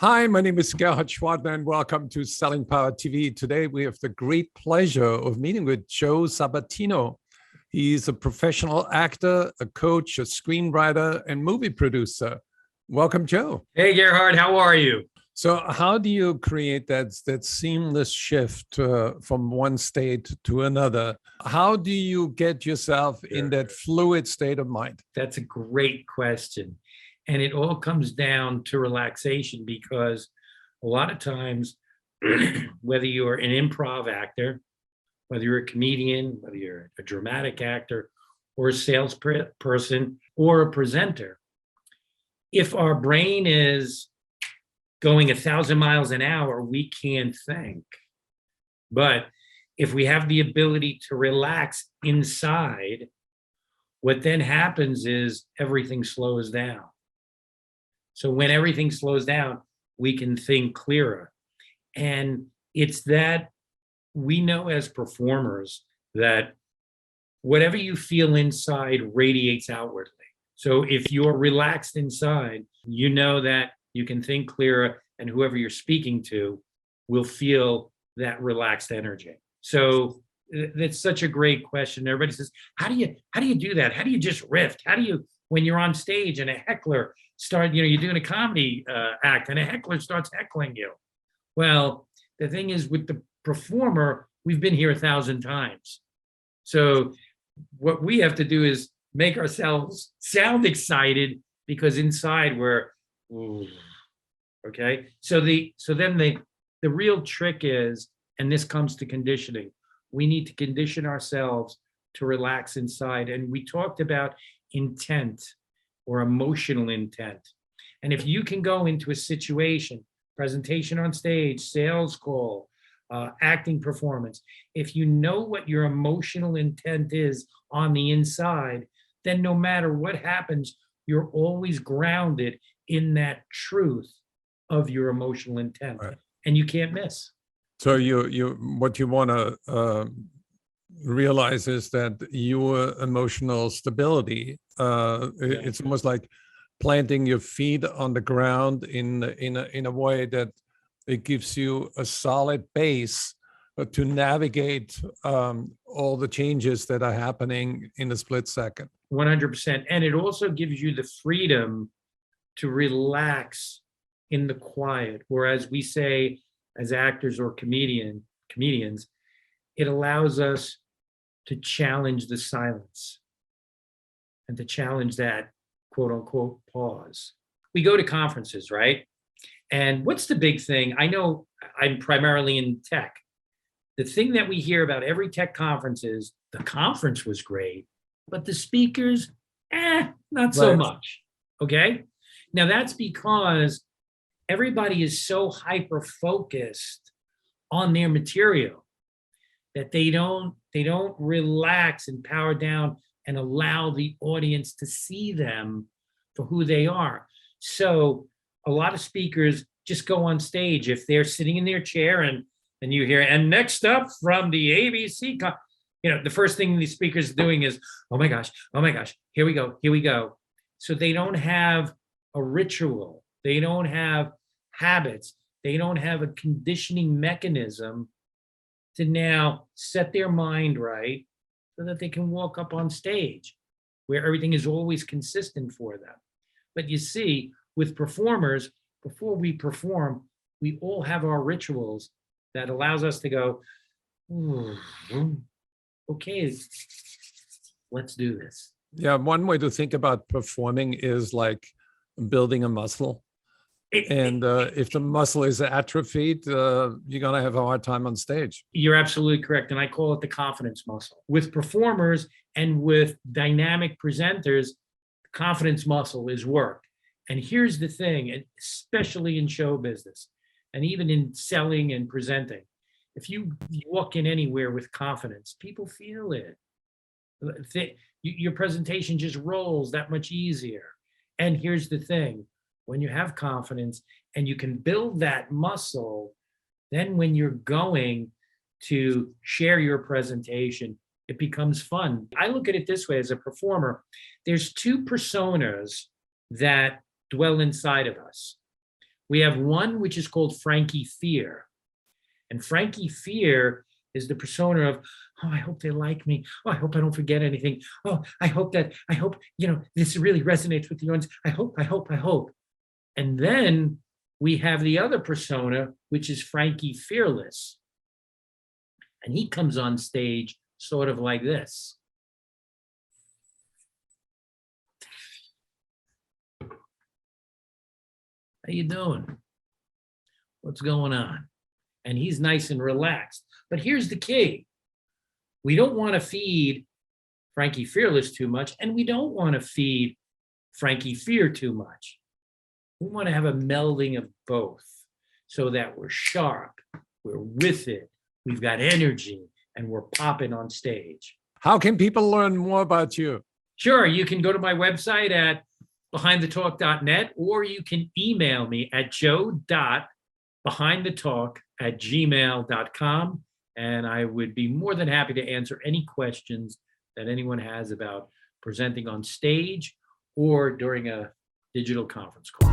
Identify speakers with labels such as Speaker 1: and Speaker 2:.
Speaker 1: Hi, my name is Gerhard Schwartner, and welcome to Selling Power TV. Today, we have the great pleasure of meeting with Joe Sabatino. He's a professional actor, a coach, a screenwriter, and movie producer. Welcome, Joe.
Speaker 2: Hey, Gerhard, how are you?
Speaker 1: So how do you create that seamless shift from one state to another? How do you get yourself in that fluid state of mind?
Speaker 2: That's a great question. And it all comes down to relaxation, because a lot of times, whether you're an improv actor, whether you're a comedian, whether you're a dramatic actor, or a salesperson, or a presenter, if our brain is going 1,000 miles an hour, we can't think. But if we have the ability to relax inside, what then happens is everything slows down. So when everything slows down, we can think clearer. And it's that we know as performers that whatever you feel inside radiates outwardly. So if you're relaxed inside, you know that you can think clearer, and whoever you're speaking to will feel that relaxed energy. So that's such a great question. Everybody says, how do you do that? How do you just riff? How do you, when you're on stage and a heckler you're doing a comedy act and a heckler starts heckling you? Well, the thing is, with the performer, we've been here 1,000 times. So what we have to do is make ourselves sound excited, because inside we're, ooh, okay? So then the real trick is, and this comes to conditioning, we need to condition ourselves to relax inside. And we talked about intent, or emotional intent. And if you can go into a situation, presentation on stage, sales call, acting performance, if you know what your emotional intent is on the inside, then no matter what happens, you're always grounded in that truth of your emotional intent, right? And you can't miss.
Speaker 1: So what you want to realize is that your emotional stability, it's almost like planting your feet on the ground in a way that it gives you a solid base to navigate all the changes that are happening in a split second.
Speaker 2: 100%. And it also gives you the freedom to relax in the quiet. Whereas we say, as actors or comedians, it allows us to challenge the silence and to challenge that quote unquote pause. We go to conferences, right? And what's the big thing? I know I'm primarily in tech. The thing that we hear about every tech conference is the conference was great, but the speakers, not so much. Okay. Now that's because everybody is so hyper-focused on their material that they don't relax and power down and allow the audience to see them for who they are. So a lot of speakers just go on stage if they're sitting in their chair and you hear, and next up from the ABC, the first thing the speaker's are doing is, oh my gosh, here we go. So they don't have a ritual. They don't have habits. They don't have a conditioning mechanism to now set their mind right so that they can walk up on stage where everything is always consistent for them. But you see, with performers, before we perform, we all have our rituals that allows us to go, okay, let's do this.
Speaker 1: Yeah, one way to think about performing is like building a muscle. And if the muscle is atrophied, you're going to have a hard time on stage.
Speaker 2: You're absolutely correct. And I call it the confidence muscle. With performers and with dynamic presenters, the confidence muscle is work. And here's the thing, especially in show business and even in selling and presenting, if you walk in anywhere with confidence, people feel it. Your presentation just rolls that much easier. And here's the thing. When you have confidence and you can build that muscle, then when you're going to share your presentation, it becomes fun. I look at it this way as a performer. There's two personas that dwell inside of us. We have one which is called Frankie Fear. And Frankie Fear is the persona of, oh, I hope they like me. Oh, I hope I don't forget anything. Oh, I hope, this really resonates with the audience. I hope. And then we have the other persona, which is Frankie Fearless. And he comes on stage sort of like this. How you doing? What's going on? And he's nice and relaxed. But here's the key. We don't want to feed Frankie Fearless too much, and we don't want to feed Frankie Fear too much. We want to have a melding of both so that we're sharp, we're with it, we've got energy, and we're popping on stage.
Speaker 1: How can people learn more about you?
Speaker 2: Sure, you can go to my website at behindthetalk.net, or you can email me at joe.behindthetalk@gmail.com, and I would be more than happy to answer any questions that anyone has about presenting on stage or during a digital conference call.